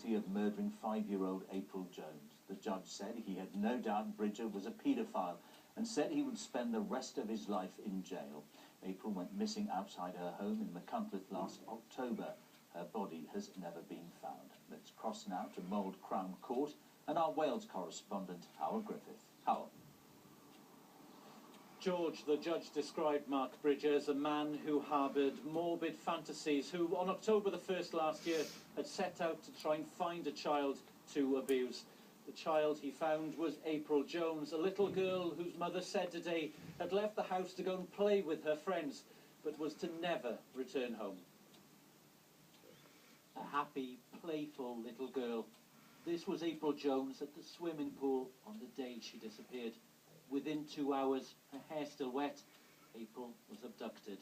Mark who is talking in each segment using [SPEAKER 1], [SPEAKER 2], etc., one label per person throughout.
[SPEAKER 1] guilty of murdering 5-year-old April Jones. The judge said he had no doubt Bridger was a paedophile and said he would spend the rest of his life in jail. April went missing outside her home in Machynlleth last October. Her body has never been found. Let's cross now to Mold Crown Court and our Wales correspondent, Howell Griffith. Howell.
[SPEAKER 2] George, the judge described Mark Bridger as a man who harboured morbid fantasies, who on October the 1st last year had set out to try and find a child to abuse. The child he found was April Jones, a little girl whose mother said today had left the house to go and play with her friends, but was to never return home. A happy, playful little girl. This was April Jones at the swimming pool on the day she disappeared. Within 2 hours, her hair still wet, April was abducted.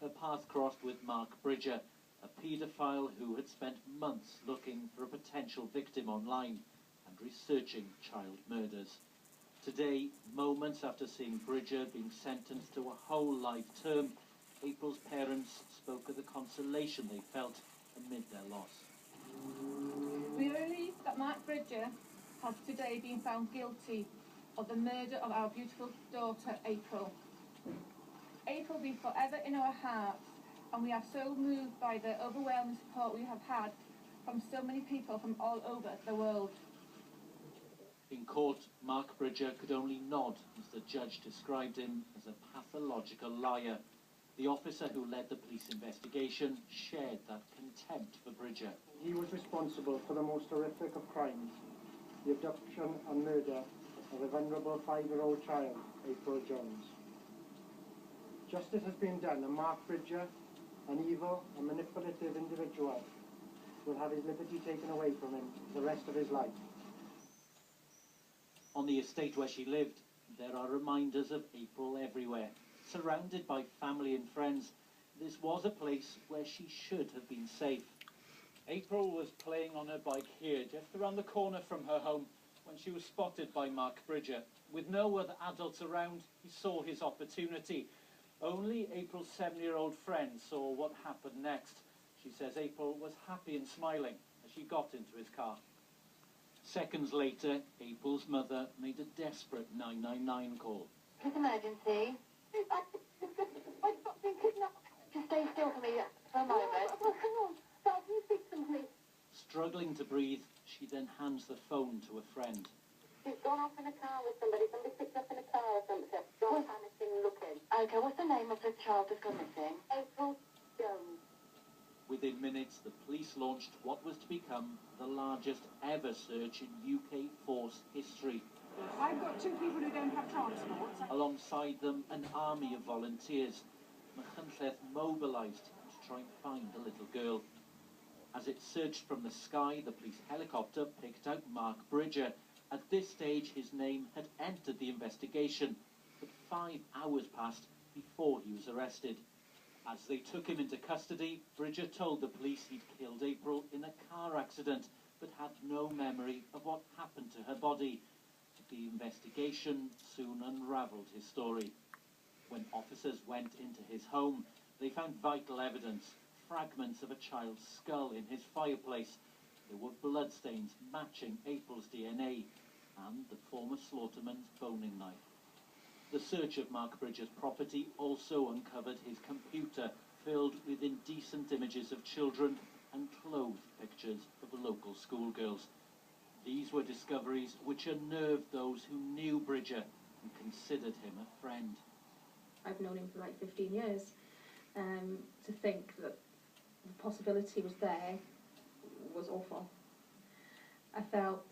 [SPEAKER 2] Her path crossed with Mark Bridger, a paedophile who had spent months looking for a potential victim online and researching child murders. Today, moments after seeing Bridger being sentenced to a whole life term, April's parents spoke of the consolation they felt amid their loss.
[SPEAKER 3] We are relieved that Mark Bridger has today been found guilty of the murder of our beautiful daughter, April. April will be forever in our hearts, and we are so moved by the overwhelming support we have had from so many people from all over the world.
[SPEAKER 2] In court, Mark Bridger could only nod as the judge described him as a pathological liar. The officer who led the police investigation shared that contempt for Bridger.
[SPEAKER 4] He was responsible for the most horrific of crimes, the abduction and murder of a vulnerable 5-year-old child, April Jones. Justice has been done, and Mark Bridger, an evil and manipulative individual, will have his liberty taken away from him the rest of his life.
[SPEAKER 2] On the estate where she lived, there are reminders of April everywhere. Surrounded by family and friends, this was a place where she should have been safe. April was playing on her bike here, just around the corner from her home, when she was spotted by Mark Bridger. With no other adults around, he saw his opportunity. Only April's 7-year-old friend saw what happened next. She says April was happy and smiling as she got into his car. Seconds later, April's mother made a desperate 999 call.
[SPEAKER 5] It's emergency. I've got been kidnapped. Just stay still for me for a moment. Oh, hang on. Stop, can you speak to me?
[SPEAKER 2] Struggling to breathe, she then hands the phone to a friend.
[SPEAKER 5] She's gone off in a car with somebody. Somebody picked up in a car or something. Gone panicking, looking. Okay, what's the name of the child that's gone missing? April Jones.
[SPEAKER 2] Within minutes, the police launched what was to become the largest ever search in UK force history.
[SPEAKER 3] I've got 2 people who don't have transport.
[SPEAKER 2] Alongside them, an army of volunteers. Machynlleth mobilised to try and find the little girl. As it searched from the sky, the police helicopter picked out Mark Bridger. At this stage, his name had entered the investigation, but 5 hours passed before he was arrested. As they took him into custody, Bridger told the police he'd killed April in a car accident, but had no memory of what happened to her body. The investigation soon unravelled his story. When officers went into his home, they found vital evidence, fragments of a child's skull in his fireplace. There were bloodstains matching April's DNA and the former slaughterman's boning knife. The search of Mark Bridger's property also uncovered his computer, filled with indecent images of children and clothed pictures of local schoolgirls. These were discoveries which unnerved those who knew Bridger and considered him a friend.
[SPEAKER 6] I've known him for like 15 years. To think that the possibility was there was awful. I felt